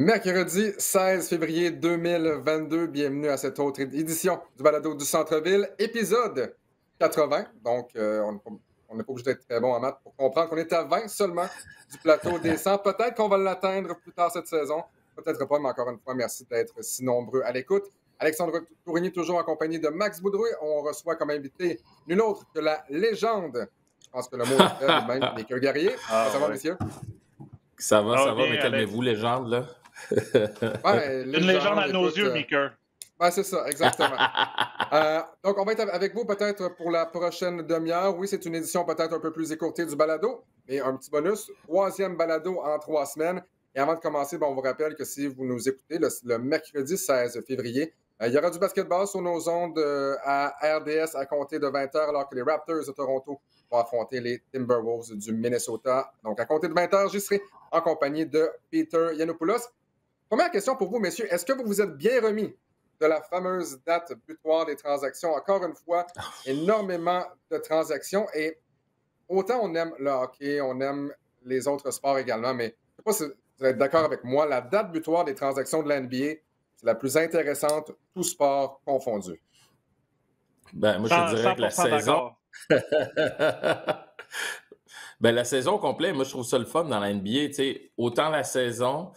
Mercredi 16 février 2022, bienvenue à cette autre édition du Balado du Centre-Ville, épisode 80. Donc, on n'est pas obligé d'être très bon en maths pour comprendre qu'on est à 20 seulement du plateau des 100. Peut-être qu'on va l'atteindre plus tard cette saison, peut-être pas, mais encore une fois, merci d'être si nombreux à l'écoute. Alexandre Tourigny, toujours en compagnie de Max Boudrouin. On reçoit comme invité nul autre que la légende. Je pense que le mot est faible, même Michael Guerrier. Comment ça va, messieurs? Ça va, bien, mais calmez-vous, légende, là. Ouais, une légende à nos écoute, yeux, Mika. Ben, c'est ça, exactement. Donc, on va être avec vous peut-être pour la prochaine demi-heure. Oui, c'est une édition peut-être un peu plus écourtée du balado, mais un petit bonus. 3e balado en 3 semaines. Et avant de commencer, on vous rappelle que si vous nous écoutez le mercredi 16 février, il y aura du basketball sur nos ondes à RDS à compter de 20h, alors que les Raptors de Toronto vont affronter les Timberwolves du Minnesota. Donc, à compter de 20h, j'y serai en compagnie de Peter Yiannopoulos. Première question pour vous, messieurs. Est-ce que vous vous êtes bien remis de la fameuse date butoir des transactions? Encore une fois, énormément de transactions. Et autant on aime le hockey, on aime les autres sports également, mais je ne sais pas si vous êtes d'accord avec moi, la date butoir des transactions de la NBA, c'est la plus intéressante, tout sport confondu. Ben, moi, je te dirais que la saison... Ben, la saison au complet, moi, je trouve ça le fun dans la NBA. Autant la saison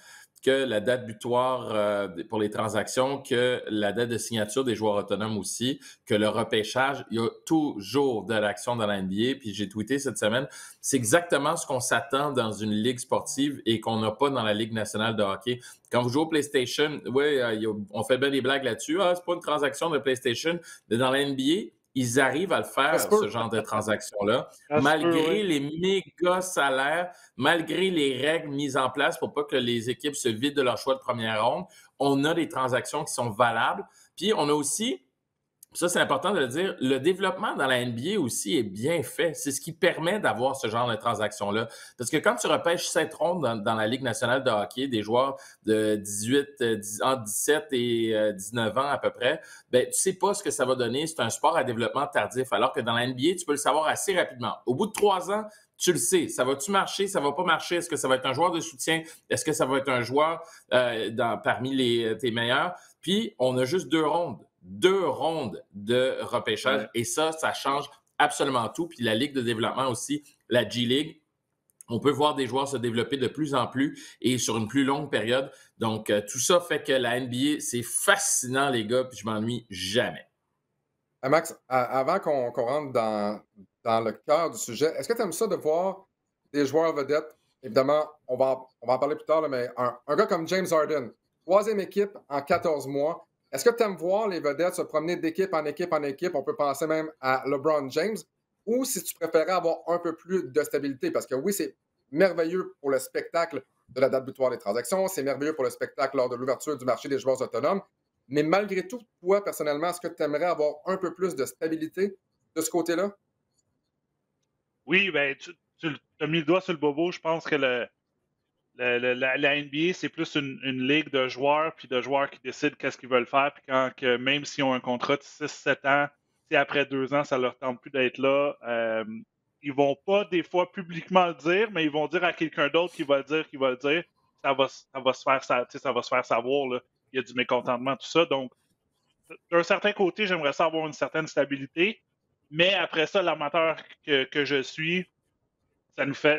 que la date butoir pour les transactions, que la date de signature des joueurs autonomes aussi, que le repêchage. Il y a toujours de l'action dans la NBA. Puis j'ai tweeté cette semaine, c'est exactement ce qu'on s'attend dans une ligue sportive et qu'on n'a pas dans la Ligue nationale de hockey. Quand vous jouez au PlayStation, oui, on fait bien des blagues là-dessus. Ah, c'est pas une transaction de PlayStation. Mais dans la NBA, ils arrivent à le faire, ce genre de transaction-là, malgré les méga salaires, malgré les règles mises en place pour pas que les équipes se vident de leur choix de première ronde. On a des transactions qui sont valables. Puis on a aussi, ça c'est important de le dire, le développement dans la NBA aussi est bien fait. C'est ce qui permet d'avoir ce genre de transactions-là. Parce que quand tu repêches 7 rondes dans la Ligue nationale de hockey, des joueurs de entre 17 et 19 ans à peu près, ben tu sais pas ce que ça va donner. C'est un sport à développement tardif. Alors que dans la NBA, tu peux le savoir assez rapidement. Au bout de 3 ans, tu le sais. Ça va-tu marcher? Ça va pas marcher? Est-ce que ça va être un joueur de soutien? Est-ce que ça va être un joueur parmi tes meilleurs? Puis, on a juste 2 rondes de repêchage. Ouais. Et ça change absolument tout. Puis la Ligue de développement aussi, la G-League, on peut voir des joueurs se développer de plus en plus et sur une plus longue période. Donc, tout ça fait que la NBA, c'est fascinant, les gars, puis je m'ennuie jamais. Max, avant qu'on rentre dans le cœur du sujet, est-ce que tu aimes ça de voir des joueurs vedettes? Évidemment, on va en parler plus tard, là, mais un gars comme James Harden, 3e équipe en 14 mois. Est-ce que tu aimes voir les vedettes se promener d'équipe en équipe en équipe? On peut penser même à LeBron James. Ou si tu préférais avoir un peu plus de stabilité? Parce que oui, c'est merveilleux pour le spectacle de la date butoir des transactions. C'est merveilleux pour le spectacle lors de l'ouverture du marché des joueurs autonomes. Mais malgré tout, toi, personnellement, est-ce que tu aimerais avoir un peu plus de stabilité de ce côté-là? Oui, bien, tu as mis le doigt sur le bobo. Je pense que la NBA, c'est plus une ligue de joueurs, puis de joueurs qui décident qu'est-ce qu'ils veulent faire. Puis même s'ils ont un contrat de 6-7 ans, si après 2 ans, ça leur tente plus d'être là, ils vont pas des fois publiquement le dire, mais ils vont dire à quelqu'un d'autre qui va le dire, Ça va se faire savoir, là. Il y a du mécontentement, tout ça. Donc, d'un certain côté, j'aimerais ça avoir une certaine stabilité, mais après ça, l'amateur que je suis,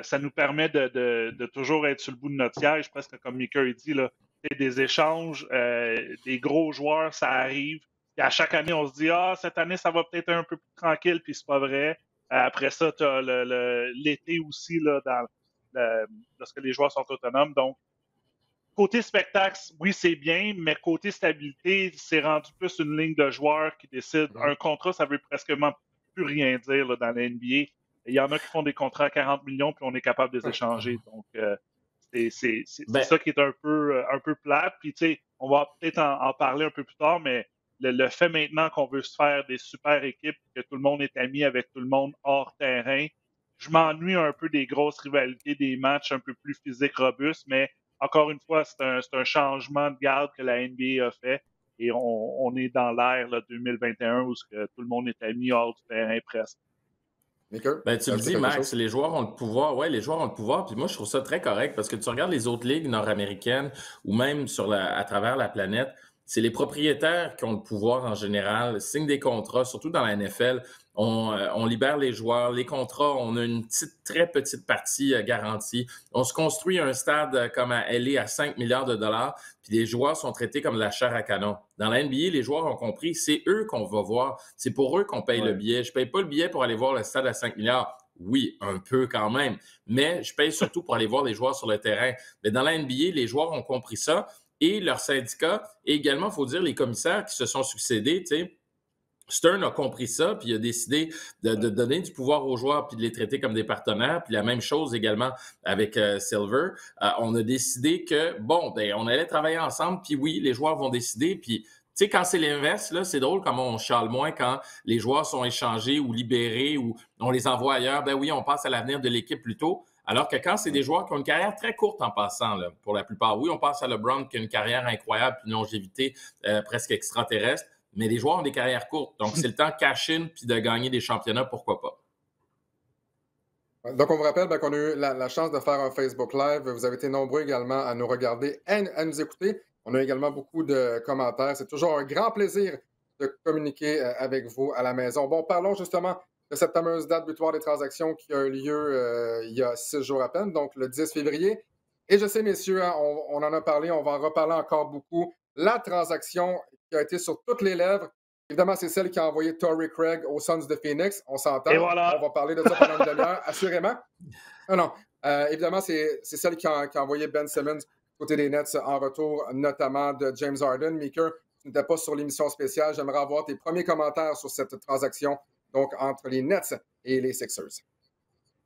ça nous permet de toujours être sur le bout de notre siège, presque comme Mika dit, là, des échanges, des gros joueurs, ça arrive. Et à chaque année, on se dit, cette année, ça va peut-être un peu plus tranquille, puis c'est pas vrai. Après ça, tu as l'été aussi, là, lorsque les joueurs sont autonomes. Donc, côté spectacle, oui, c'est bien, mais côté stabilité, c'est rendu plus une ligne de joueurs qui décide. Un contrat, ça veut presque plus rien dire là, dans la NBA. Il y en a qui font des contrats à 40 millions, puis on est capable de les échanger. Donc, c'est ça qui est un peu plate. Puis, tu sais, on va peut-être en parler un peu plus tard, mais le fait maintenant qu'on veut se faire des super équipes, que tout le monde est ami avec tout le monde hors terrain, je m'ennuie un peu des grosses rivalités, des matchs un peu plus physiques, robustes, mais encore une fois, c'est un changement de garde que la NBA a fait. Et on est dans l'ère 2021 où tout le monde est ami hors du terrain presque. Mika, Ben, tu le ajouter dis, quelque Max, chose? les joueurs ont le pouvoir. Ouais, les joueurs ont le pouvoir. Puis moi, je trouve ça très correct parce que tu regardes les autres ligues nord-américaines ou même à travers la planète, c'est les propriétaires qui ont le pouvoir en général, signent des contrats, surtout dans la NFL. On libère les joueurs, les contrats, on a une très petite partie garantie. On se construit un stade comme à LA à 5 milliards de dollars, puis les joueurs sont traités comme de la chair à canon. Dans la NBA, les joueurs ont compris, c'est eux qu'on va voir. C'est pour eux qu'on paye le billet. Je ne paye pas le billet pour aller voir le stade à 5 milliards. Oui, un peu quand même, mais je paye surtout pour aller voir les joueurs sur le terrain. Mais dans la NBA, les joueurs ont compris ça et leurs syndicats, et également, il faut dire, les commissaires qui se sont succédés, tu sais, Stern a compris ça, puis il a décidé de donner du pouvoir aux joueurs puis de les traiter comme des partenaires. Puis la même chose également avec Silver. On a décidé que, bon, ben, on allait travailler ensemble, puis oui, les joueurs vont décider. Puis, tu sais, quand c'est l'inverse, là, c'est drôle comment on chiale moins quand les joueurs sont échangés ou libérés ou on les envoie ailleurs. Ben oui, on passe à l'avenir de l'équipe plus tôt. Alors que quand c'est des joueurs qui ont une carrière très courte en passant, là, pour la plupart, oui, on passe à LeBron qui a une carrière incroyable, une longévité presque extraterrestre. Mais les joueurs ont des carrières courtes. Donc, c'est le temps de cash-in puis de gagner des championnats, pourquoi pas. Donc, on vous rappelle qu'on a eu la chance de faire un Facebook Live. Vous avez été nombreux également à nous regarder et à nous écouter. On a également beaucoup de commentaires. C'est toujours un grand plaisir de communiquer avec vous à la maison. Bon, parlons justement de cette fameuse date butoir des transactions qui a eu lieu il y a 6 jours à peine, donc le 10 février. Et je sais, messieurs, hein, on en a parlé, on va en reparler encore beaucoup. La transaction qui a été sur toutes les lèvres, évidemment, c'est celle qui a envoyé Torrey Craig aux Suns de Phoenix. On s'entend. Et voilà. On va parler de ça pendant une demi-heure, assurément. Non. Évidemment, c'est celle qui a envoyé Ben Simmons côté des Nets en retour, notamment de James Harden. Maker, tu n'étais pas sur l'émission spéciale. J'aimerais avoir tes premiers commentaires sur cette transaction, donc entre les Nets et les Sixers.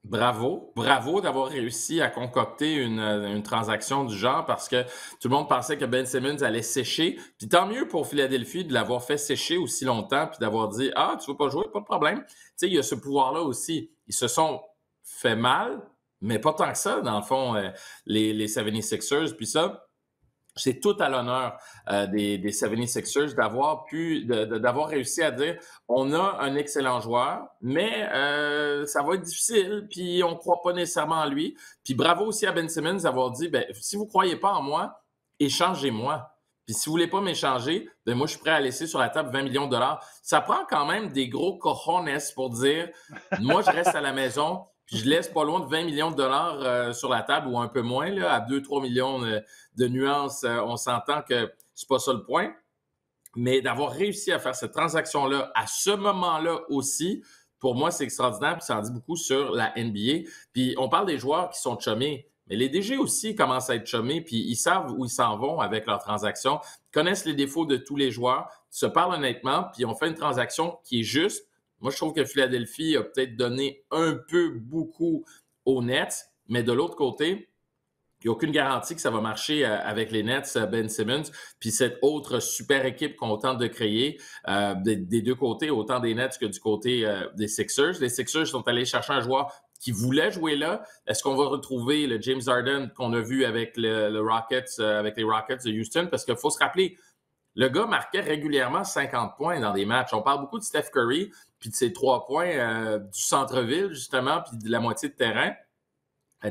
Bravo d'avoir réussi à concocter une transaction du genre parce que tout le monde pensait que Ben Simmons allait sécher. Puis tant mieux pour Philadelphie de l'avoir fait sécher aussi longtemps puis d'avoir dit « Ah, tu veux pas jouer? Pas de problème. » Tu sais, il y a ce pouvoir-là aussi. Ils se sont fait mal, mais pas tant que ça, dans le fond, les 76ers. Puis ça, c'est tout à l'honneur des 76ers d'avoir réussi à dire on a un excellent joueur, mais ça va être difficile, puis on ne croit pas nécessairement en lui. Puis bravo aussi à Ben Simmons d'avoir dit ben, si vous ne croyez pas en moi, échangez-moi. Puis si vous ne voulez pas m'échanger, ben moi, je suis prêt à laisser sur la table 20 millions de dollars. Ça prend quand même des gros cojones pour dire moi, je reste à la maison. Puis je laisse pas loin de 20 millions de dollars sur la table ou un peu moins, là, à 2-3 millions de nuances. On s'entend que c'est pas ça le point. Mais d'avoir réussi à faire cette transaction-là à ce moment-là aussi, pour moi, c'est extraordinaire. Puis ça en dit beaucoup sur la NBA. Puis on parle des joueurs qui sont chummés. Mais les DG aussi commencent à être chummés, puis ils savent où ils s'en vont avec leurs transactions, connaissent les défauts de tous les joueurs, se parlent honnêtement, puis on fait une transaction qui est juste. Moi, je trouve que Philadelphie a peut-être donné un peu beaucoup aux Nets, mais de l'autre côté, il n'y a aucune garantie que ça va marcher avec les Nets, Ben Simmons, puis cette autre super équipe qu'on tente de créer des deux côtés, autant des Nets que du côté des Sixers. Les Sixers sont allés chercher un joueur qui voulait jouer là. Est-ce qu'on va retrouver le James Harden qu'on a vu avec le Rockets, avec les Rockets de Houston? Parce qu'il faut se rappeler, le gars marquait régulièrement 50 points dans des matchs. On parle beaucoup de Steph Curry, puis de ses 3 points du centre-ville, justement, puis de la moitié de terrain.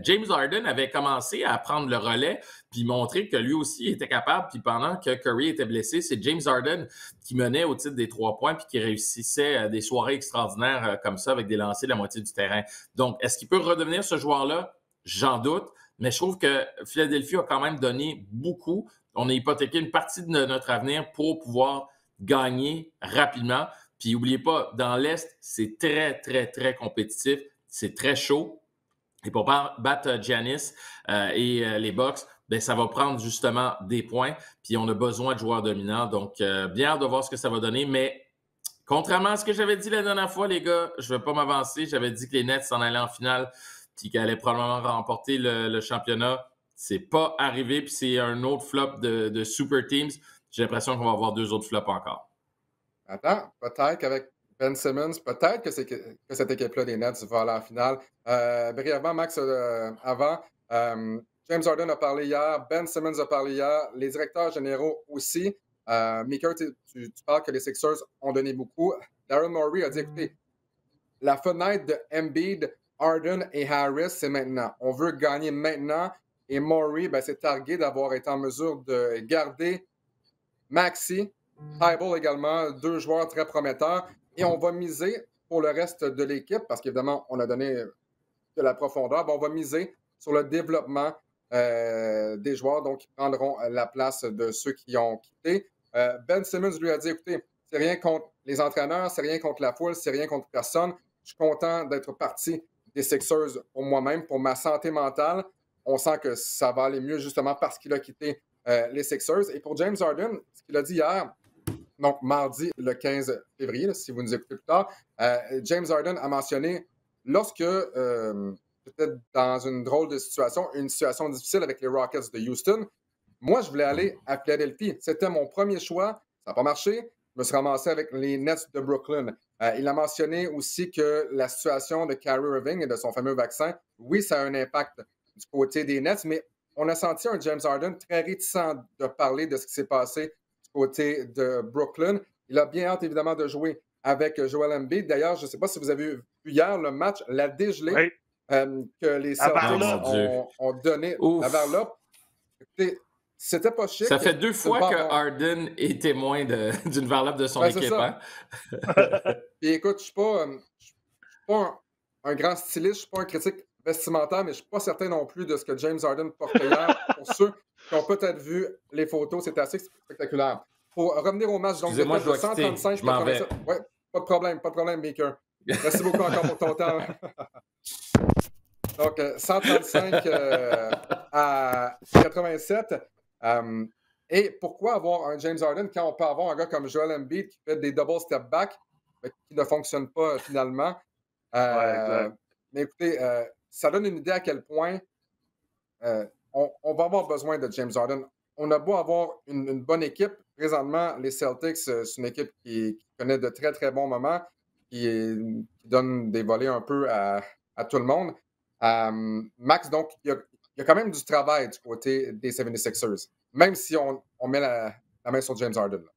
James Harden avait commencé à prendre le relais puis montrer que lui aussi était capable. Puis pendant que Curry était blessé, c'est James Harden qui menait au titre des 3 points puis qui réussissait des soirées extraordinaires comme ça avec des lancers de la moitié du terrain. Donc, est-ce qu'il peut redevenir ce joueur-là? J'en doute. Mais je trouve que Philadelphie a quand même donné beaucoup. On a hypothéqué une partie de notre avenir pour pouvoir gagner rapidement. Puis n'oubliez pas, dans l'Est, c'est très, très, très compétitif. C'est très chaud. Et pour battre Giannis et les Bucks, ben, ça va prendre justement des points. Puis on a besoin de joueurs dominants. Donc, bien hâte de voir ce que ça va donner. Mais contrairement à ce que j'avais dit la dernière fois, les gars, je ne vais pas m'avancer. J'avais dit que les Nets s'en allaient en finale puis qu'ils allaient probablement remporter le championnat. C'est pas arrivé. Puis c'est un autre flop de Super Teams. J'ai l'impression qu'on va avoir 2 autres flops encore. Attends, peut-être qu'avec Ben Simmons, peut-être que cette équipe-là des Nets va aller en finale. Brièvement, Max, avant, James Harden a parlé hier, Ben Simmons a parlé hier, les directeurs généraux aussi. Mika, tu parles que les Sixers ont donné beaucoup. Daryl Morey a dit, écoutez, la fenêtre de Embiid, Harden et Harris, c'est maintenant. On veut gagner maintenant. Et Morey, ben, c'est targué d'avoir été en mesure de garder Maxey, Thybulle également, 2 joueurs très prometteurs. Et on va miser pour le reste de l'équipe, parce qu'évidemment, on a donné de la profondeur. Ben, on va miser sur le développement des joueurs, donc qui prendront la place de ceux qui ont quitté. Ben Simmons lui a dit, écoutez, c'est rien contre les entraîneurs, c'est rien contre la foule, c'est rien contre personne. Je suis content d'être parti des Sixers pour moi-même, pour ma santé mentale. On sent que ça va aller mieux justement parce qu'il a quitté les Sixers. Et pour James Harden, ce qu'il a dit hier, donc mardi le 15 février, là, si vous nous écoutez plus tard, James Harden a mentionné lorsque peut-être dans une drôle de situation, une situation difficile avec les Rockets de Houston, moi, je voulais aller à Philadelphie. C'était mon premier choix. Ça n'a pas marché. Je me suis ramassé avec les Nets de Brooklyn. Il a mentionné aussi que la situation de Kyrie Irving et de son fameux vaccin, oui, ça a un impact du côté des Nets, mais on a senti un James Harden très réticent de parler de ce qui s'est passé du côté de Brooklyn. Il a bien hâte, évidemment, de jouer avec Joel Embiid. D'ailleurs, je ne sais pas si vous avez vu hier le match, la dégelée que les Celtics ont donné à Varlop. Écoutez, c'était pas chic. Ça fait 2 fois que Harden est témoin d'une varlope de son équipe. Hein? Puis écoute, je ne suis pas un grand styliste, je ne suis pas un critique vestimentaire, mais je ne suis pas certain non plus de ce que James Harden portait hier. Pour ceux qui ont peut-être vu les photos, c'est assez spectaculaire. Pour revenir au match, donc de 135-87. Oui, pas de problème, Maker. Merci beaucoup encore pour ton temps. Donc, 135 à 87. Et pourquoi avoir un James Harden quand on peut avoir un gars comme Joel Embiid qui fait des double step back qui ne fonctionnent pas finalement? Mais écoutez, ça donne une idée à quel point on va avoir besoin de James Harden. On a beau avoir une bonne équipe. Présentement, les Celtics, c'est une équipe qui connaît de très, très bons moments, qui donne des volets un peu à tout le monde. Max, donc, il y a quand même du travail du côté des 76ers, même si on met la main sur James Harden. Là.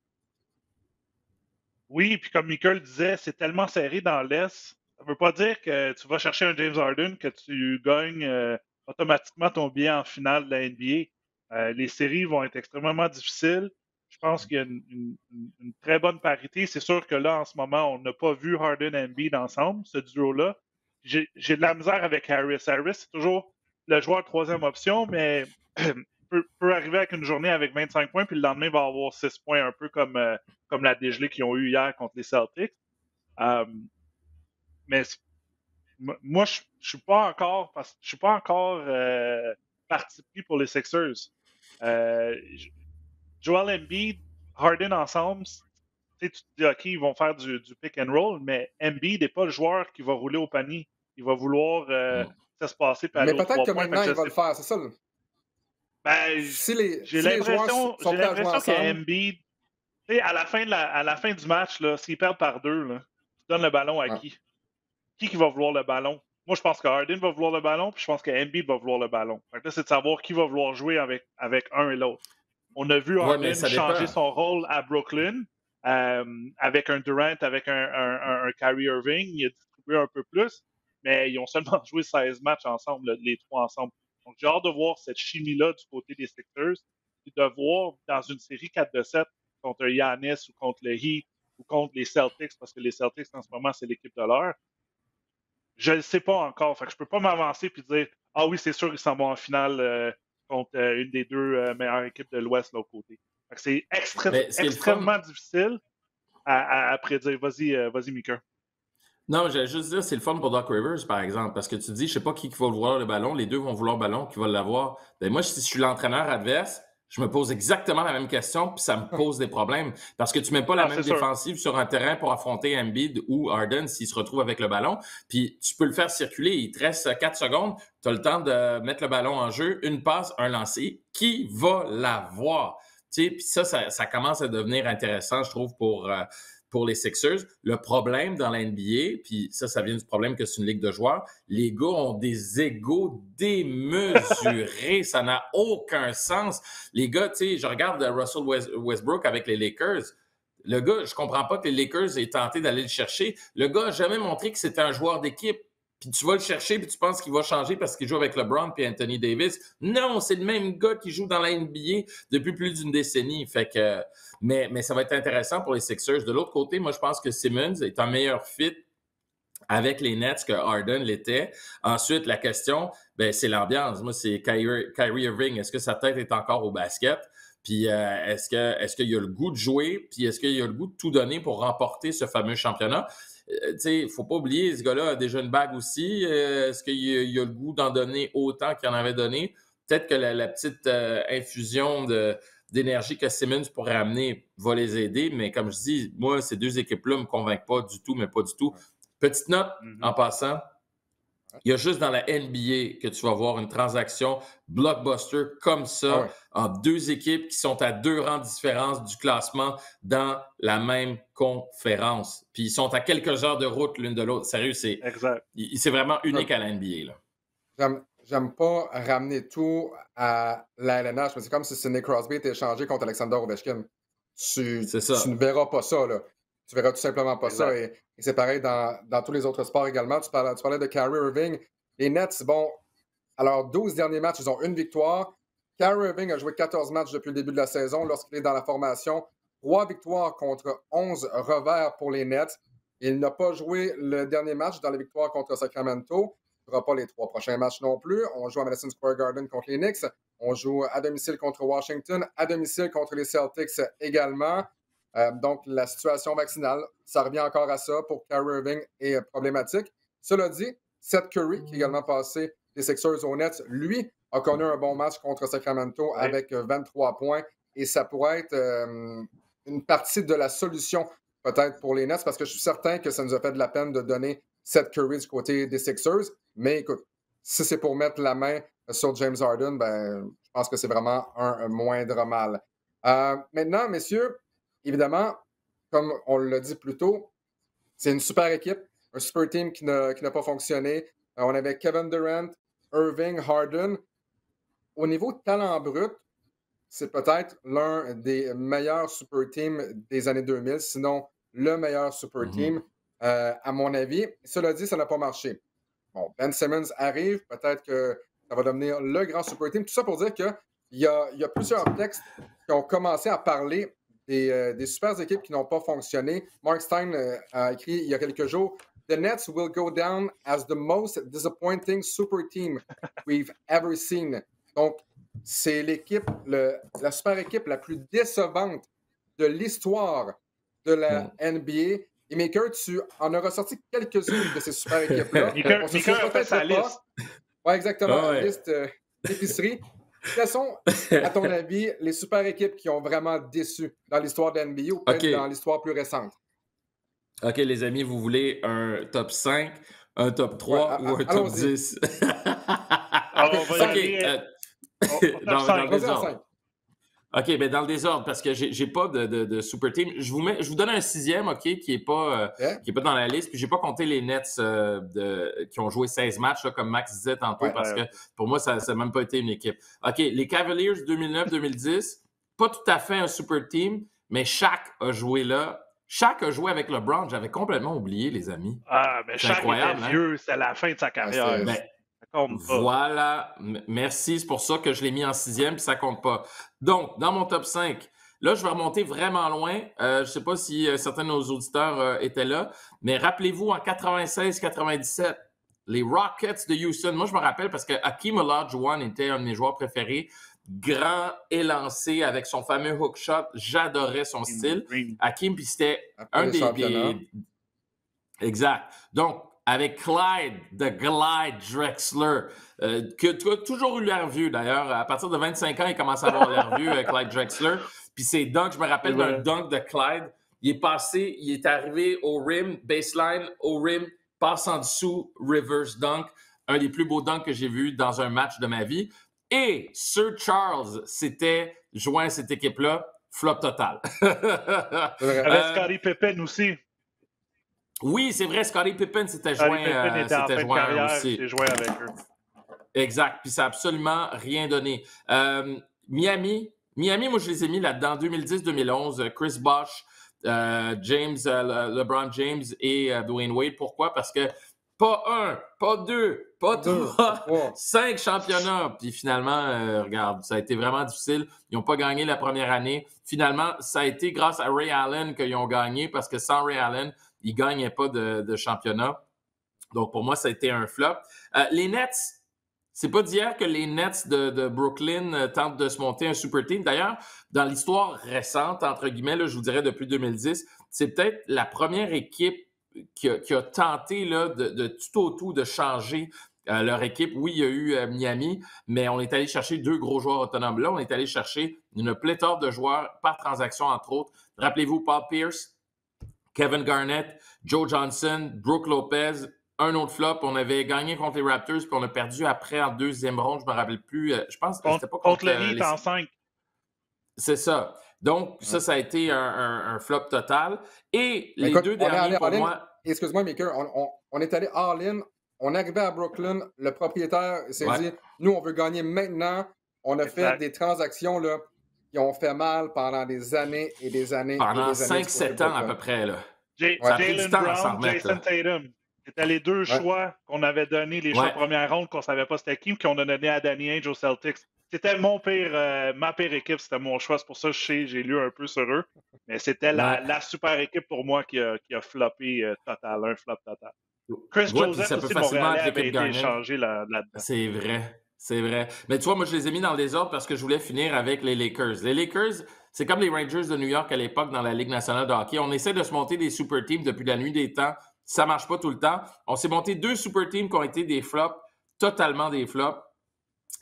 Oui, puis comme Michael disait, c'est tellement serré dans l'Est. Ça ne veut pas dire que tu vas chercher un James Harden que tu gagnes automatiquement ton billet en finale de la NBA. Les séries vont être extrêmement difficiles. Je pense qu'il y a une très bonne parité. C'est sûr que là, en ce moment, on n'a pas vu Harden et Embiid ensemble, ce duo-là. J'ai de la misère avec Harris. Harris, c'est toujours le joueur troisième option, mais peut arriver avec une journée avec 25 points, puis le lendemain, il va avoir 6 points, un peu comme la dégelée qu'ils ont eu hier contre les Celtics. Mais moi, je suis pas encore parti pris pour les Sixers. Joel Embiid, Harden ensemble, tu te dis, OK, ils vont faire du pick and roll, mais Embiid n'est pas le joueur qui va rouler au panier. Il va vouloir ça se passer. Mais peut-être que maintenant, il va le faire, c'est ça. J'ai l'impression qu'Embiid, à la fin du match, s'ils perdent par 2, là, tu donnes le ballon à qui? Qui va vouloir le ballon? Moi, je pense que Harden va vouloir le ballon, puis je pense qu'Embiid va vouloir le ballon. Fait que là, c'est de savoir qui va vouloir jouer avec un et l'autre. On a vu Harden changer son rôle à Brooklyn avec un Durant, avec un Kyrie Irving. Il a distribué un peu plus, mais ils ont seulement joué 16 matchs ensemble, les trois ensemble. Donc, j'ai hâte de voir cette chimie-là du côté des Sixers, et de voir dans une série 4-7 contre Giannis ou contre le Heat ou contre les Celtics, parce que les Celtics, en ce moment, c'est l'équipe de l'heure. Je ne le sais pas encore. Fait que je ne peux pas m'avancer et dire « Ah oui, c'est sûr qu'ils s'en vont en finale contre une des deux meilleures équipes de l'Ouest de l'autre côté. » C'est extrêmement difficile à prédire. Vas-y, Mika. Non, j'allais juste dire, c'est le fun pour Doc Rivers, par exemple, parce que tu dis, je ne sais pas qui va vouloir le ballon, les deux vont vouloir le ballon, qui va l'avoir. Ben moi, si je suis l'entraîneur adverse, je me pose exactement la même question, puis ça me pose des problèmes. Parce que tu ne mets pas la même défensive sur un terrain pour affronter Embiid ou Harden s'il se retrouve avec le ballon. Puis tu peux le faire circuler, il te reste 4 secondes, tu as le temps de mettre le ballon en jeu, une passe, un lancer. Qui va l'avoir? Tu sais, puis ça commence à devenir intéressant, je trouve, pour les Sixers. Le problème dans la NBA, puis ça vient du problème que c'est une ligue de joueurs, les gars ont des égos démesurés. Ça n'a aucun sens. Les gars, tu sais, je regarde Russell Westbrook avec les Lakers. le gars, je comprends pas que les Lakers aient tenté d'aller le chercher. Le gars n'a jamais montré que c'était un joueur d'équipe. Puis tu vas le chercher, puis tu penses qu'il va changer parce qu'il joue avec LeBron puis Anthony Davis. Non, c'est le même gars qui joue dans la NBA depuis plus d'une décennie. Fait que, mais ça va être intéressant pour les Sixers. De l'autre côté, moi, je pense que Simmons est un meilleur fit avec les Nets que Harden l'était. Ensuite, la question, c'est l'ambiance. Moi, c'est Kyrie Irving. Est-ce que sa tête est encore au basket? Puis est-ce qu'il a le goût de jouer? Puis est-ce qu'il a le goût de tout donner pour remporter ce fameux championnat? Il ne faut pas oublier, ce gars-là a déjà une bague aussi. Est-ce qu'il a le goût d'en donner autant qu'il en avait donné? Peut-être que la petite infusion d'énergie que Simmons pourrait amener va les aider, mais comme je dis, moi, ces deux équipes-là ne me convainquent pas du tout, mais pas du tout. Petite note, en passant, il y a juste dans la NBA que tu vas voir une transaction blockbuster comme ça en deux équipes qui sont à 2 rangs de différence du classement dans la même conférence. Puis ils sont à quelques heures de route l'une de l'autre. Sérieux, c'est vraiment unique à la NBA. Là. J'aime pas ramener tout à la LNH, mais c'est comme si Sidney Crosby était échangé contre Alexander Ovechkin. Tu ne verras pas ça, là. Tu verras tout simplement pas ça. Et c'est pareil dans tous les autres sports également. Tu parlais de Kyrie Irving. Les Nets, bon, alors 12 derniers matchs, ils ont une victoire. Kyrie Irving a joué 14 matchs depuis le début de la saison lorsqu'il est dans la formation. 3 victoires contre 11 revers pour les Nets. Il n'a pas joué le dernier match dans les victoires contre Sacramento. Il ne fera pas les 3 prochains matchs non plus. On joue à Madison Square Garden contre les Knicks. On joue à domicile contre Washington, à domicile contre les Celtics également. Donc, la situation vaccinale, ça revient encore à ça pour Kyrie Irving est problématique. Cela dit, Seth Curry, qui est également passé des Sixers aux Nets, lui a connu un bon match contre Sacramento avec 23 points et ça pourrait être une partie de la solution peut-être pour les Nets parce que je suis certain que ça nous a fait de la peine de donner Seth Curry du côté des Sixers. Mais écoute, si c'est pour mettre la main sur James Harden, je pense que c'est vraiment un moindre mal. Maintenant, messieurs, évidemment, comme on l'a dit plus tôt, c'est une super équipe, un super team qui n'a pas fonctionné. On avait Kevin Durant, Irving, Harden. Au niveau de talent brut, c'est peut-être l'un des meilleurs super teams des années 2000, sinon le meilleur super team, à mon avis. Cela dit, ça n'a pas marché. Bon, Ben Simmons arrive, peut-être que ça va devenir le grand super team. Tout ça pour dire qu'il y a plusieurs textes qui ont commencé à parler des super équipes qui n'ont pas fonctionné. Mark Stein a écrit il y a quelques jours « The Nets will go down as the most disappointing super team we've ever seen ». Donc, c'est la super équipe la plus décevante de l'histoire de la NBA. Et Maker, tu en as ressorti quelques-unes de ces super équipes-là. Maker a fait sa liste. Oui, exactement, la liste d'épicerie. Quelles sont, à ton avis, les super équipes qui ont vraiment déçu dans l'histoire de l'NBA ou peut-être dans l'histoire plus récente? OK, les amis, vous voulez un top 5, un top 3 ou un top 10? On va aller dans le désordre. OK, bien dans le désordre, parce que j'ai pas de super team. Je vous donne un 6e, OK, qui est pas dans la liste. Puis j'ai pas compté les Nets qui ont joué 16 matchs, là, comme Max disait tantôt, parce que pour moi, ça n'a même pas été une équipe. OK, les Cavaliers 2009-2010, pas tout à fait un super team, mais Shaq a joué là. Shaq a joué avec LeBron. J'avais complètement oublié, les amis. Ah, mais Shaq était vieux. C'est la fin de sa carrière. Voilà, merci, c'est pour ça que je l'ai mis en 6e, puis ça compte pas. Donc, dans mon top 5, là, je vais remonter vraiment loin. Je ne sais pas si certains de nos auditeurs étaient là, mais rappelez-vous, en 96-97, les Rockets de Houston, moi, je me rappelle parce que Hakeem Olajuwon était un de mes joueurs préférés, grand élancé avec son fameux hook shot. J'adorais son style. Hakeem, puis c'était un des... Exact. Donc, avec Clyde, The Glide Drexler, que tu as toujours eu l'air vieux d'ailleurs. À partir de 25 ans, il commence à avoir l'air vieux, Clyde Drexler. Puis ses dunks, je me rappelle d'un dunk de Clyde. Il est arrivé au rim, baseline, au rim, passe en dessous, reverse dunk. Un des plus beaux dunks que j'ai vu dans un match de ma vie. Et Sir Charles s'était joint à cette équipe-là. Flop total. Avec Scottie Pippen aussi. Oui, c'est vrai, Scottie Pippen s'était joint aussi. J'ai joué avec eux. Exact, puis ça n'a absolument rien donné. Miami, moi, je les ai mis là-dedans, 2010-2011, Chris Bosh, LeBron James et Dwayne Wade. Pourquoi? Parce que pas un, pas deux, pas trois, 5 championnats. Puis finalement, regarde, ça a été vraiment difficile. Ils n'ont pas gagné la première année. Finalement, ça a été grâce à Ray Allen qu'ils ont gagné parce que sans Ray Allen, ils ne gagnaient pas de championnat. Donc, pour moi, ça a été un flop. Les Nets, c'est pas d'hier que les Nets de Brooklyn tentent de se monter un super team. D'ailleurs, dans l'histoire récente, entre guillemets, là, je vous dirais depuis 2010, c'est peut-être la première équipe qui a tenté là, de tout au tout de changer leur équipe. Oui, il y a eu Miami, mais on est allé chercher 2 gros joueurs autonomes. Là, on est allé chercher une pléthore de joueurs par transaction, entre autres. Rappelez-vous, Paul Pierce, Kevin Garnett, Joe Johnson, Brook Lopez. Un autre flop, on avait gagné contre les Raptors, puis on a perdu après en deuxième ronde, je ne me rappelle plus. Je pense que c'était pas contre le Heat en 5. C'est ça. Donc, ça a été un flop total. Et les écoute, deux derniers, pour moi... Excuse-moi, Maker, on est allé all-in. On est arrivé à Brooklyn. Le propriétaire s'est dit, nous, on veut gagner maintenant. On a fait des transactions là, qui ont fait mal pendant des années et des années. Pendant 5-7 ans à peu près. Là. Jaylen Brown, Jason Tatum. C'était les 2 choix qu'on avait donnés, les choix de première ronde, qu'on ne savait pas c'était qui, qu'on a donné à Danny Ainge aux Celtics. C'était ma pire équipe, c'était mon choix. C'est pour ça que j'ai lu un peu sur eux. Mais c'était la super équipe pour moi qui a floppé total, un flop total. Chris Joseph aussi de Montréal avait été échangé là-dedans. C'est vrai. C'est vrai. Mais tu vois, moi, je les ai mis dans le désordre parce que je voulais finir avec les Lakers. Les Lakers, c'est comme les Rangers de New York à l'époque dans la Ligue nationale de hockey. On essaie de se monter des super teams depuis la nuit des temps. Ça ne marche pas tout le temps. On s'est monté 2 super teams qui ont été des flops, totalement des flops.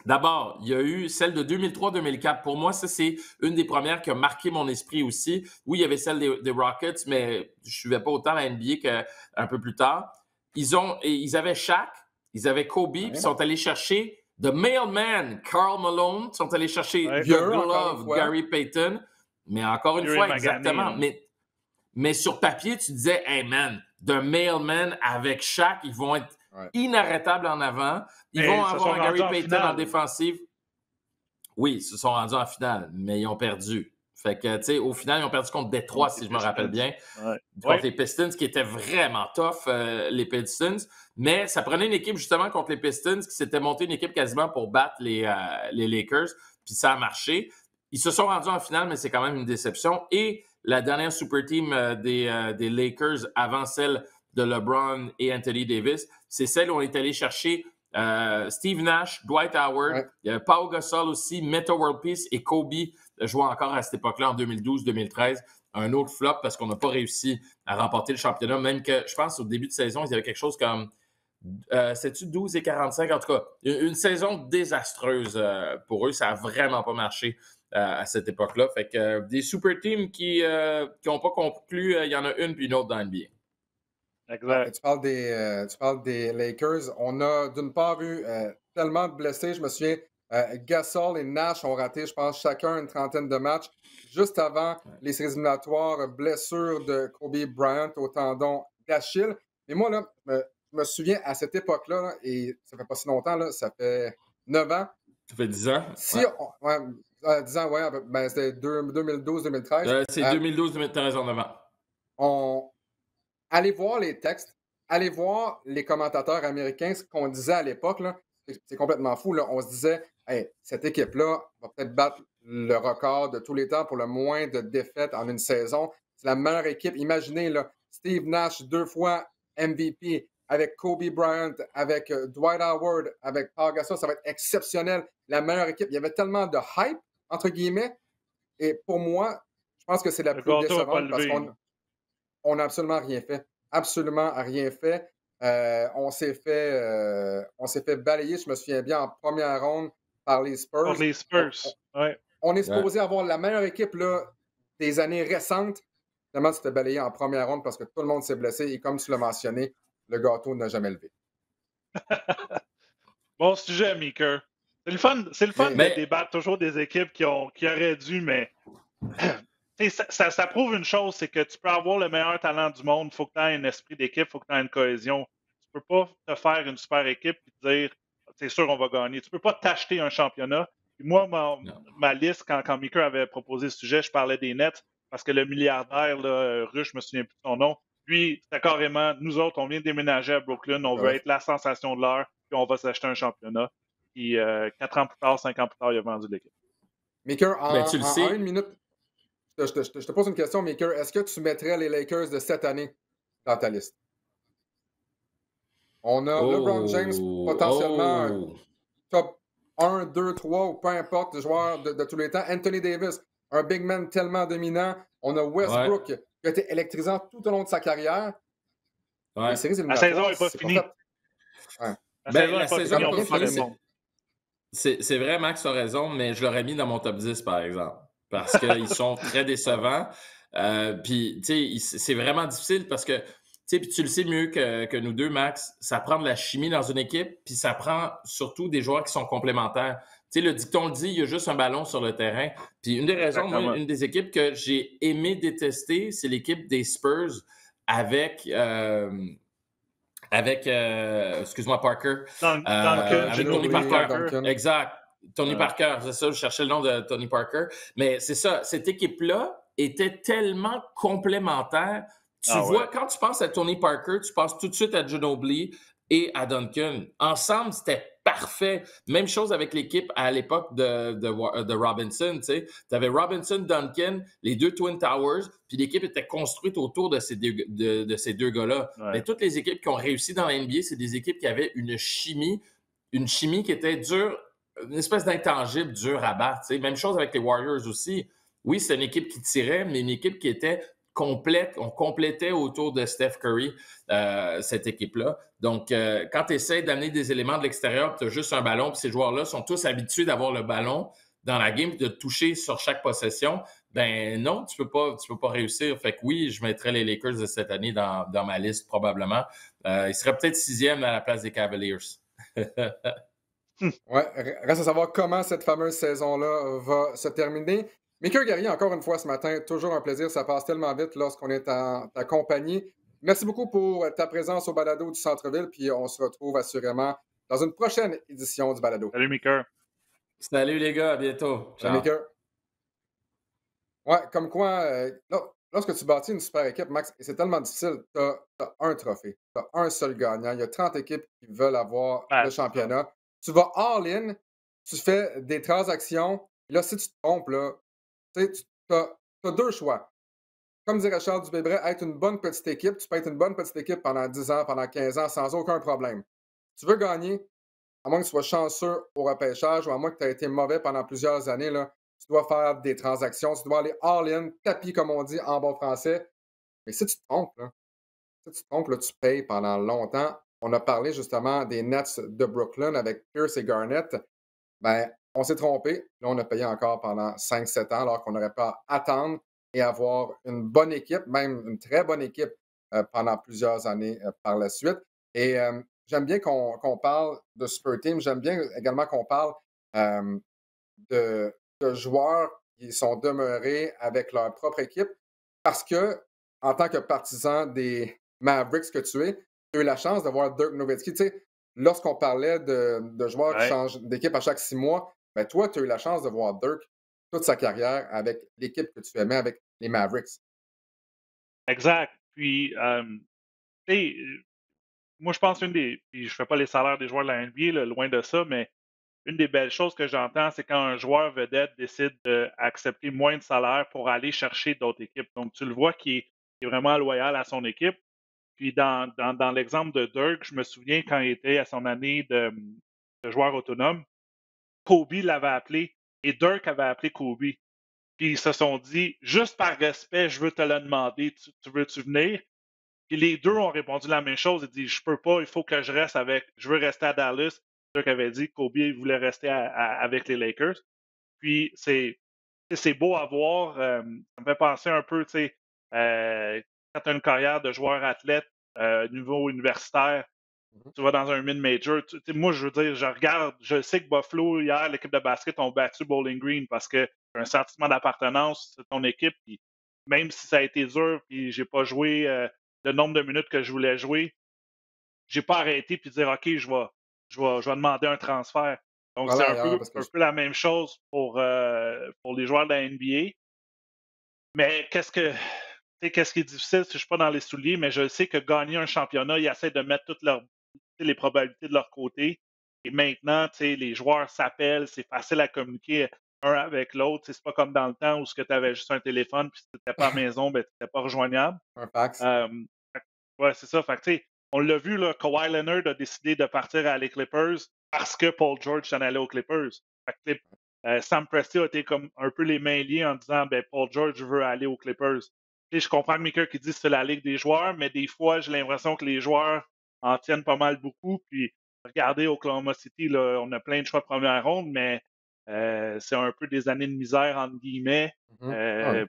D'abord, il y a eu celle de 2003-2004. Pour moi, ça, c'est une des premières qui a marqué mon esprit aussi. Oui, il y avait celle des Rockets, mais je ne suivais pas autant la NBA qu'un peu plus tard. Ils avaient Shaq, ils avaient Kobe, puis ils sont allés chercher The Mailman, Karl Malone, ils sont allés chercher The Glove, Gary Payton. Mais encore une fois, exactement. Mais sur papier, tu disais, hey man, The Mailman avec Shaq, ils vont être inarrêtables en avant. Ils vont avoir Gary Payton en défensive. Oui, ils se sont rendus en finale, mais ils ont perdu. Fait que, tu sais, au final, ils ont perdu contre Détroit, si je me rappelle bien. Contre les Pistons, qui étaient vraiment tough, les Pistons. Mais ça prenait une équipe, justement, contre les Pistons, qui s'était montée une équipe quasiment pour battre les Lakers. Puis ça a marché. Ils se sont rendus en finale, mais c'est quand même une déception. Et la dernière super team des Lakers avant celle de LeBron et Anthony Davis, c'est celle où on est allé chercher Steve Nash, Dwight Howard, il y avait Pau Gasol aussi, Metta World Peace et Kobe jouait encore à cette époque-là en 2012-2013. Un autre flop parce qu'on n'a pas réussi à remporter le championnat, même que je pense au début de saison, il y avait quelque chose comme c'est-tu 12 et 45? En tout cas, une saison désastreuse pour eux. Ça n'a vraiment pas marché à cette époque-là. Fait que des super teams qui n'ont pas conclu, il y en a une puis une autre dans NBA. Exact. Tu parles des Lakers. On a d'une part eu tellement de blessés. Je me souviens, Gasol et Nash ont raté, je pense, chacun une trentaine de matchs. Juste avant les séries éliminatoires, blessure de Kobe Bryant au tendon d'Achille. Mais moi, là, je me souviens à cette époque-là, là, et ça fait pas si longtemps, là, ça fait 9 ans. Ça fait 10 ans? 10 ans, ouais. Ben, c'était 2012-2013. C'est 2012-2013 en avant. Allez voir les textes, allez voir les commentateurs américains, ce qu'on disait à l'époque, là, c'est complètement fou. Là. On se disait, hey, cette équipe-là va peut-être battre le record de tous les temps pour le moins de défaites en une saison. C'est la meilleure équipe. Imaginez, là, Steve Nash, 2 fois MVP, avec Kobe Bryant, avec Dwight Howard, avec Pau Gasol, ça va être exceptionnel. La meilleure équipe. Il y avait tellement de hype, entre guillemets. Et pour moi, je pense que c'est la plus décevante parce qu'on n'a absolument rien fait. Absolument rien fait. On s'est fait balayer, je me souviens bien, en première ronde par les Spurs. Par les Spurs, On est supposé avoir la meilleure équipe là, des années récentes. Finalement, c'était balayé en première ronde parce que tout le monde s'est blessé. Et comme tu l'as mentionné, le gâteau n'a jamais levé. Bon sujet, Meeker. C'est le fun de débattre toujours des équipes qui auraient dû, mais ça prouve une chose, c'est que tu peux avoir le meilleur talent du monde, il faut que tu aies un esprit d'équipe, il faut que tu aies une cohésion. Tu peux pas te faire une super équipe et te dire c'est sûr on va gagner. Tu peux pas t'acheter un championnat. Puis moi, ma liste, quand Meeker avait proposé ce sujet, je parlais des Nets. parce que le milliardaire là, russe, je me souviens plus de son nom, lui, c'était carrément, nous autres, on vient de déménager à Brooklyn, on veut Ouais. être la sensation de l'heure, puis on va s'acheter un championnat. Puis 4 ans plus tard, 5 ans plus tard, il a vendu l'équipe. Maker, Ben, tu le en sais. une minute, je te pose une question, Maker. Est-ce que tu mettrais les Lakers de cette année dans ta liste? On a LeBron James, Oh, potentiellement un oh. top 1, 2, 3 ou peu importe, joueur de tous les temps. Anthony Davis, un big man tellement dominant. On a Ouais, Westbrook, qui a été électrisant tout au long de sa carrière. Les ouais. séries La saison éliminatoires, n'est pas c'est pas finie. fait. Ouais. La Ben, saison la n'est pas saison finie, n'est on pas peut pas finie, répondre. c'est vrai, Max a raison, mais je l'aurais mis dans mon top 10, par exemple, parce qu'ils sont très décevants. Puis, tu sais, c'est vraiment difficile parce que, tu sais, puis tu le sais mieux que nous deux, Max, ça prend de la chimie dans une équipe, puis ça prend surtout des joueurs qui sont complémentaires. Tu sais, le dicton le dit, il y a juste un ballon sur le terrain. Puis une des raisons, moi, Exactement. une des équipes que j'ai aimé détester, c'est l'équipe des Spurs avec... excuse-moi, Parker, Duncan, avec Tony Ginobili, Parker. Parker. Exact. Tony Ouais. Parker, c'est ça, je cherchais le nom de Tony Parker. Mais c'est ça, cette équipe-là était tellement complémentaire. Tu Ah vois, ouais. quand tu penses à Tony Parker, tu penses tout de suite à Ginobili et à Duncan. Ensemble, c'était parfait. Même chose avec l'équipe à l'époque de Robinson. Tu avais Robinson, Duncan, les deux Twin Towers, puis l'équipe était construite autour de ces deux gars-là. Ouais. Mais toutes les équipes qui ont réussi dans la NBA, c'est des équipes qui avaient une chimie qui était dure, une espèce d'intangible dur à battre. Tu sais. Même chose avec les Warriors aussi. Oui, c'est une équipe qui tirait, mais une équipe qui était complète. On complétait autour de Steph Curry cette équipe-là. Donc, quand tu essaies d'amener des éléments de l'extérieur, tu as juste un ballon, puis ces joueurs-là sont tous habitués d'avoir le ballon dans la game, de toucher sur chaque possession. Ben non, tu peux pas réussir. Fait que oui, je mettrais les Lakers de cette année dans ma liste probablement. Ils seraient peut-être 6e à la place des Cavaliers. Ouais, reste à savoir comment cette fameuse saison-là va se terminer. Maker Guerrier, encore une fois ce matin, toujours un plaisir. Ça passe tellement vite lorsqu'on est en ta compagnie. Merci beaucoup pour ta présence au balado du Centre-Ville, puis on se retrouve assurément dans une prochaine édition du balado. Salut, Maker. Salut les gars, à bientôt. Ciao, Ciao. Maker. Ouais, comme quoi, lorsque tu bâtis une super équipe, Max, et c'est tellement difficile, tu as un trophée, tu as un seul gagnant. Il y a 30 équipes qui veulent avoir Ah, le c'est ça. championnat. Tu vas all-in, tu fais des transactions. Là, si tu te trompes, là, tu as deux choix. Comme dirait Charles Dubébret, être une bonne petite équipe, tu peux être une bonne petite équipe pendant 10 ans, pendant 15 ans, sans aucun problème. Tu veux gagner, à moins que tu sois chanceux au repêchage ou à moins que tu aies été mauvais pendant plusieurs années, là, tu dois faire des transactions, tu dois aller all-in, tapis, comme on dit en bon français. Mais si tu te trompes, là, tu payes pendant longtemps. On a parlé justement des Nets de Brooklyn avec Pierce et Garnett. Ben, on s'est trompé. Là, on a payé encore pendant 5-7 ans, alors qu'on aurait pas attendre et avoir une bonne équipe, même une très bonne équipe pendant plusieurs années par la suite. Et j'aime bien qu'on parle de Super Team. J'aime bien également qu'on parle euh, de joueurs qui sont demeurés avec leur propre équipe parce que, en tant que partisan des Mavericks que tu es, tu as eu la chance de voir Dirk Nowitzki. Tu sais, lorsqu'on parlait de joueurs qui Ouais. changent d'équipe à chaque 6 mois, ben toi, tu as eu la chance de voir Dirk toute sa carrière avec l'équipe que tu aimais, avec les Mavericks. Exact. Puis, tu sais, moi, je pense puis je fais pas les salaires des joueurs de la NBA, là, loin de ça, mais une des belles choses que j'entends, c'est quand un joueur vedette décide d'accepter moins de salaire pour aller chercher d'autres équipes. Donc, tu le vois qui est vraiment loyal à son équipe. Puis, dans l'exemple de Dirk, je me souviens quand il était à son année de joueur autonome, Kobe l'avait appelé et Dirk avait appelé Kobe. Puis, ils se sont dit, juste par respect, je veux te le demander, tu veux-tu venir? Puis les deux ont répondu la même chose. Ils disent je peux pas, il faut que je reste je veux rester à Dallas. Dirk avait dit que Kobe voulait rester avec les Lakers. Puis c'est beau à voir. Ça me fait penser un peu, tu sais, quand tu as une carrière de joueur athlète niveau universitaire, Mhm. tu vas dans un mid-major. Moi, je veux dire, je sais que Buffalo, hier, l'équipe de basket ont battu Bowling Green parce que tu as un sentiment d'appartenance, c'est ton équipe. Puis même si ça a été dur, puis j'ai pas joué le nombre de minutes que je voulais jouer, j'ai pas arrêté puis dire OK, je vais demander un transfert. Donc c'est Voilà, ailleurs, parce que un peu la même chose pour les joueurs de la NBA. Mais qu'est-ce qui est difficile si je ne suis pas dans les souliers, mais je sais que gagner un championnat, ils essaient de mettre toutes les probabilités de leur côté. Et maintenant, les joueurs s'appellent, c'est facile à communiquer un avec l'autre. C'est pas comme dans le temps où tu avais juste un téléphone, puis si tu n'étais pas à la maison, ben, tu n'étais pas rejoignable. Un fax. Ouais, c'est ça. Fait que, on l'a vu, là, Kawhi Leonard a décidé de partir à les Clippers parce que Paul George s'en allait aux Clippers. Fait que, Sam Presti a été comme un peu les mains liées en disant ben, Paul George veut aller aux Clippers. Je comprends que Maker qui dit que c'est la ligue des joueurs, mais des fois, j'ai l'impression que les joueurs en tiennent pas mal beaucoup. Puis, regardez Oklahoma City, là, on a plein de choix de première ronde, mais c'est un peu des années de misère, entre guillemets,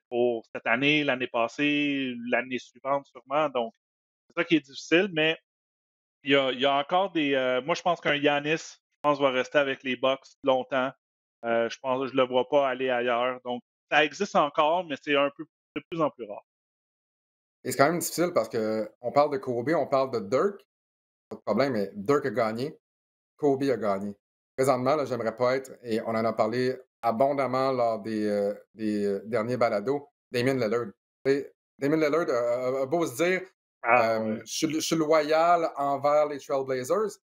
pour cette année, l'année passée, l'année suivante, sûrement. Donc, c'est ça qui est difficile, mais il y a encore des. Moi, je pense qu'un Giannis, je pense, va rester avec les Bucks longtemps. Je pense que je ne le vois pas aller ailleurs. Donc, ça existe encore, mais c'est un peu de plus en plus rare. Et c'est quand même difficile parce qu'on parle de Kobe, on parle de Dirk. Pas de problème, mais Dirk a gagné. Kobe a gagné. Présentement, là, j'aimerais pas être, et on en a parlé abondamment lors des derniers balados, Damien Lillard. Damien Lillard a beau se dire Ouais. je suis loyal envers les Trailblazers,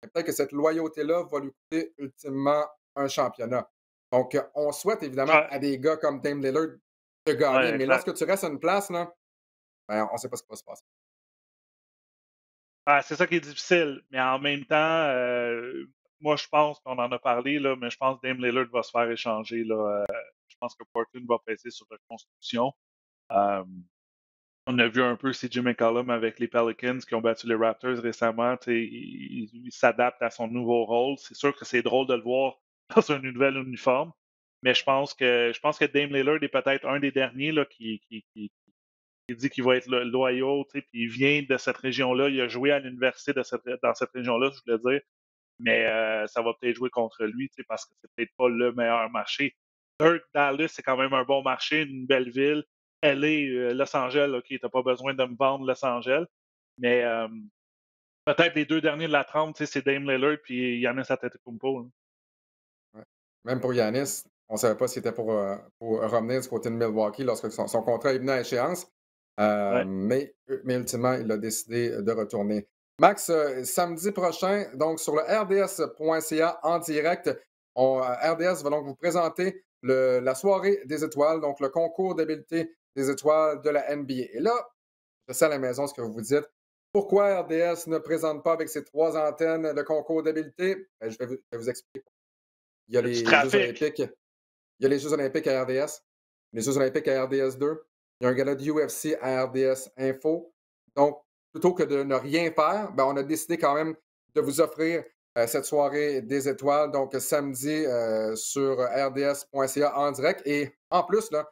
mais peut-être que cette loyauté-là va lui coûter ultimement un championnat. Donc, on souhaite évidemment Ouais, à des gars comme Dame Lillard de gagner, ouais, mais exact. lorsque tu restes à une place, là, ben, on ne sait pas ce qui va se passer. C'est ça qui est difficile. Mais en même temps, moi, je pense qu'on en a parlé, là, mais je pense que Dame Lillard va se faire échanger. Là, je pense que Portland va peser sur reconstruction. Euh, On a vu un peu CJ McCollum avec les Pelicans qui ont battu les Raptors récemment. Il s'adapte à son nouveau rôle. C'est sûr que c'est drôle de le voir dans un nouvel uniforme. Mais je pense que Dame Lillard est peut-être un des derniers là, qui dit qu'il va être loyal. Puis il vient de cette région-là. Il a joué à l'université dans cette région-là, je voulais dire. Mais ça va peut-être jouer contre lui parce que c'est peut-être pas le meilleur marché. Dirk, Dallas, c'est quand même un bon marché, une belle ville. LA, Los Angeles, OK, t'as pas besoin de me vendre Los Angeles. Mais peut-être les deux derniers de la trempe, c'est Dame Lillard puis Giannis Antetokounmpo. Hein. Ouais. Même pour Yanis, on ne savait pas s'il était pour revenir du côté de Milwaukee lorsque son contrat est venu à échéance. Ouais. Mais ultimement, il a décidé de retourner. Max, samedi prochain, donc sur le rds.ca en direct, RDS va donc vous présenter la soirée des étoiles, donc le concours d'habileté des étoiles de la NBA. Et là, je sais à la maison ce que vous vous dites. Pourquoi RDS ne présente pas avec ses 3 antennes le concours d'habileté? Ben, je vais vous expliquer. Il y a Il y a du les Jeux trafic. olympiques. Il y a les Jeux olympiques à RDS, les Jeux olympiques à RDS2. Il y a un gala de UFC à RDS Info. Donc, plutôt que de ne rien faire, ben, on a décidé quand même de vous offrir cette soirée des étoiles, donc samedi sur rds.ca en direct. Et en plus, là,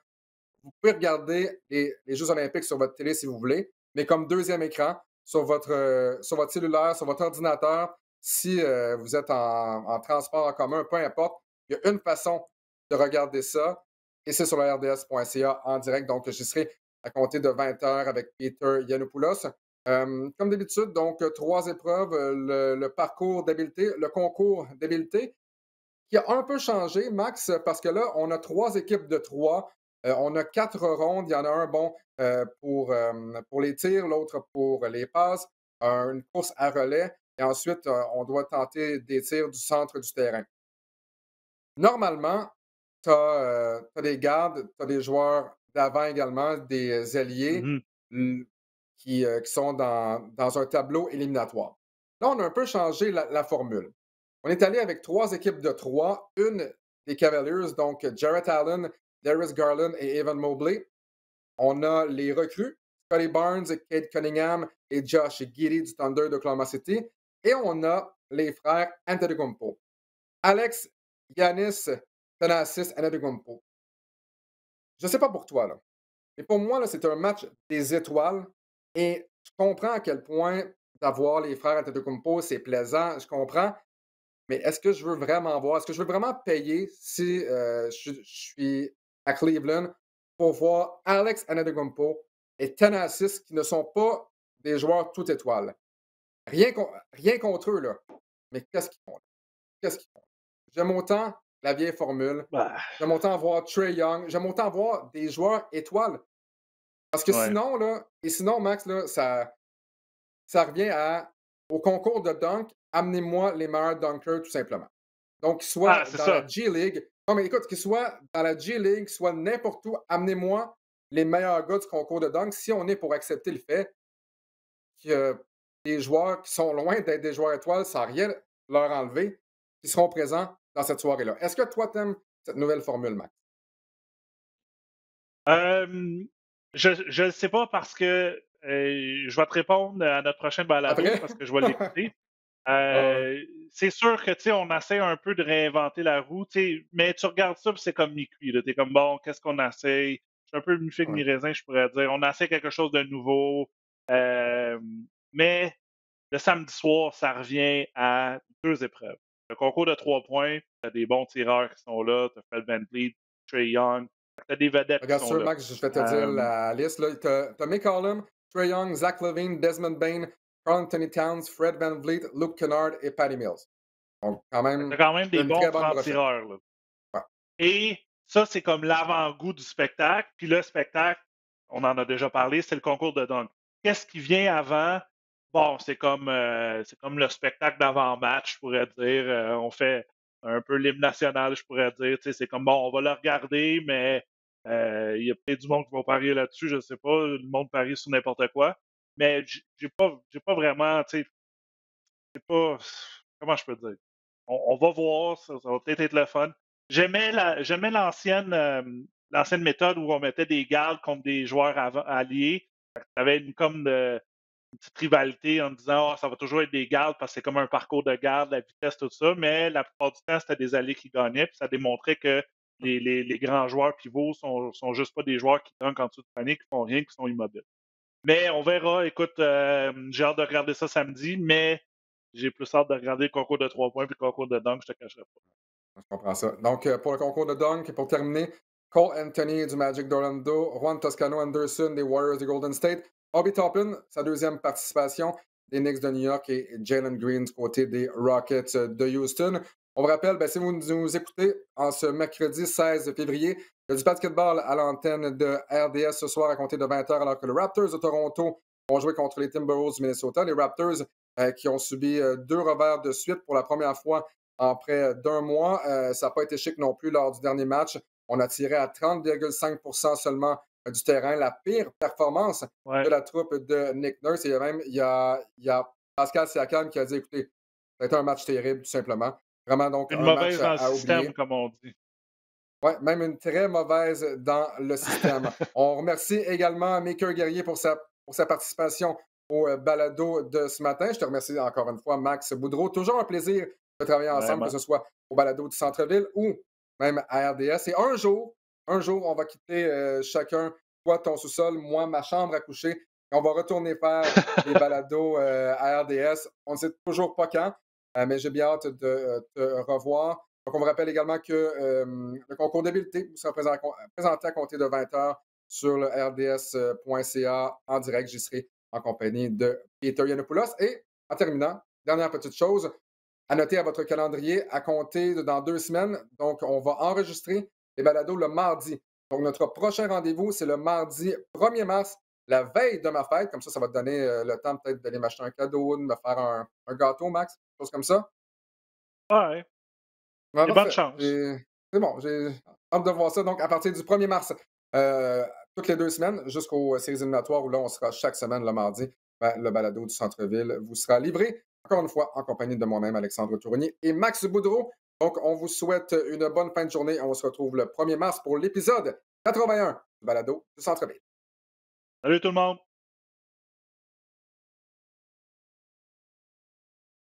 vous pouvez regarder les Jeux olympiques sur votre télé si vous voulez, mais comme deuxième écran, sur votre cellulaire, sur votre ordinateur, si vous êtes en transport en commun, peu importe, il y a une façon de regarder ça, et c'est sur le rds.ca en direct. Donc, j'y serai à compter de 20 heures avec Peter Yanopoulos. Comme d'habitude, donc, 3 épreuves, le parcours d'habileté, le concours d'habileté, qui a un peu changé, Max, parce que là, on a 3 équipes de 3. On a 4 rondes. Il y en a un, bon, pour les tirs, l'autre pour les passes, une course à relais. Et ensuite, on doit tenter des tirs du centre du terrain. Normalement, tu as des gardes, tu as des joueurs d'avant également, des alliés Mhm. qui sont dans un tableau éliminatoire. Là, on a un peu changé la formule. On est allé avec 3 équipes de 3, une des Cavaliers, donc Jarrett Allen, Darius Garland et Evan Mobley. On a les recrues, Scotty Barnes, Cade Cunningham et Josh Giddey du Thunder d'Oklahoma City. Et on a les frères Antetokounmpo. Alex, Giannis, Thanasis, Antetokounmpo. Je ne sais pas pour toi, là. Mais pour moi, là, c'est un match des étoiles. Et je comprends à quel point d'avoir les frères Antetokounmpo, c'est plaisant. Je comprends. Mais est-ce que je veux vraiment voir? Est-ce que je veux vraiment payer si je suis à Cleveland pour voir Alex Antetokounmpo et Thanasis qui ne sont pas des joueurs tout étoiles? Rien contre eux, là. Mais qu'est-ce qu'ils font? Qu'est-ce qu'ils font? J'aime autant la vieille formule. Bah, J'aime autant voir Trae Young. J'aime autant voir des joueurs étoiles. Parce que ouais. sinon, Max, là, ça revient au concours de dunk, amenez-moi les meilleurs dunkers, tout simplement. Donc, qu'ils Ah, soient c'est dans la ça. G-League. Non, mais écoute, qu'ils soient dans la G-League, soit n'importe où, amenez-moi les meilleurs gars du concours de dunk si on est pour accepter le fait que des joueurs qui sont loin d'être des joueurs étoiles sans rien leur enlever, qui seront présents dans cette soirée-là. Est-ce que toi, t'aimes cette nouvelle formule, Max? Euh, je ne sais pas parce que je vais te répondre à notre prochain balado Après? parce que je vais l'écouter. Ah ouais. C'est sûr que, tu sais, on essaie un peu de réinventer la roue, tu sais, mais tu regardes ça, puis c'est comme mi-cuit, là. T'es comme, bon, qu'est-ce qu'on essaie? Je suis un peu mi-figue, Ouais. mi-raisin, je pourrais dire. On essaie quelque chose de nouveau, euh, mais le samedi soir, ça revient à 2 épreuves. Le concours de 3 points, tu as des bons tireurs qui sont là, tu as Fred VanVleet, Trae Young, tu as des vedettes qui Regarde sont ça, là. Max, je vais te dire Euh, la liste. T'as McCollum, Trae Young, Zach LaVine, Desmond Bain, Karl Anthony Towns, Fred VanVleet, Luke Kennard et Patty Mills. Donc, quand tu as même, quand même des une bons très bonne brochette. francs-tireurs, là. Ouais. Et ça, c'est comme l'avant-goût du spectacle. Puis le spectacle, on en a déjà parlé, c'est le concours de dunk. Qu'est-ce qui vient avant? Bon, c'est comme le spectacle d'avant-match, je pourrais dire. On fait un peu l'hymne national, je pourrais dire. Tu sais, c'est comme, bon, on va le regarder, mais il y a peut-être du monde qui va parier là-dessus, je sais pas. Le monde parie sur n'importe quoi. Mais j'ai pas vraiment, tu sais, c'est pas. Comment je peux dire? On va voir, ça va peut-être être le fun. J'aimais l'ancienne méthode où on mettait des gardes contre des joueurs alliés. Tu avais une petite rivalité en disant ça va toujours être des gardes parce que c'est comme un parcours de garde, la vitesse, tout ça. Mais la plupart du temps, c'était des alliés qui gagnaient. Puis ça démontrait que les grands joueurs pivots sont juste pas des joueurs qui dunkent en dessous de panier, qui font rien, qui sont immobiles. Mais on verra. Écoute, j'ai hâte de regarder ça samedi, mais j'ai plus hâte de regarder le concours de 3 points puis le concours de dunk, je te cacherai pas. Je comprends ça. Donc, pour le concours de dunk, pour terminer, Cole Anthony du Magic d'Orlando, Juan Toscano Anderson des Warriors de Golden State, Obi Toppin, sa deuxième participation des Knicks de New York et Jalen Green du côté des Rockets de Houston. On vous rappelle, si vous nous écoutez en ce mercredi 16 février, il y a du basketball à l'antenne de RDS ce soir à compter de 20h alors que les Raptors de Toronto vont jouer contre les Timberwolves du Minnesota. Les Raptors qui ont subi 2 revers de suite pour la première fois en près d'un mois. Ça n'a pas été chic non plus lors du dernier match. On a tiré à 30,5 seulement du terrain. La pire performance de Ouais. la troupe de Nick Nurse. Et même, il y a Pascal Siakam qui a dit, écoutez, ça a été un match terrible, tout simplement. Vraiment, donc, Une un match mauvaise dans le à système, oublier. comme on dit. Oui, même une très mauvaise dans le système. On remercie également Maker Guerrier pour sa participation au balado de ce matin. Je te remercie encore une fois, Max Boudreau. Toujours un plaisir de travailler ensemble, que Vraiment. ce soit au balado du centre-ville ou même à RDS. Et un jour, on va quitter chacun, toi, ton sous-sol, moi, ma chambre à coucher, et on va retourner faire les balados à RDS. On ne sait toujours pas quand, mais j'ai bien hâte de te revoir. Donc, on vous rappelle également que le concours d'habileté vous sera présenté à compter de 20h sur le rds.ca en direct. J'y serai en compagnie de Peter Yiannopoulos. Et en terminant, dernière petite chose, à noter à votre calendrier à compter de dans 2 semaines. Donc, on va enregistrer les balados le mardi. Donc, notre prochain rendez-vous, c'est le mardi 1er mars, la veille de ma fête. Comme ça va te donner le temps peut-être d'aller m'acheter un cadeau, de me faire un gâteau, Max, quelque chose comme ça. Ouais. Ouais, Et bonne parfait. chance. C'est bon, j'ai hâte de voir ça. Donc, à partir du 1er mars, euh, toutes les 2 semaines, jusqu'aux séries éliminatoires où là, on sera chaque semaine le mardi, le balado du centre-ville vous sera livré, encore une fois, en compagnie de moi-même, Alexandre Tourigny et Max Boudreau. Donc, on vous souhaite une bonne fin de journée. On se retrouve le 1er mars pour l'épisode 81 du balado du centre-ville. Salut tout le monde!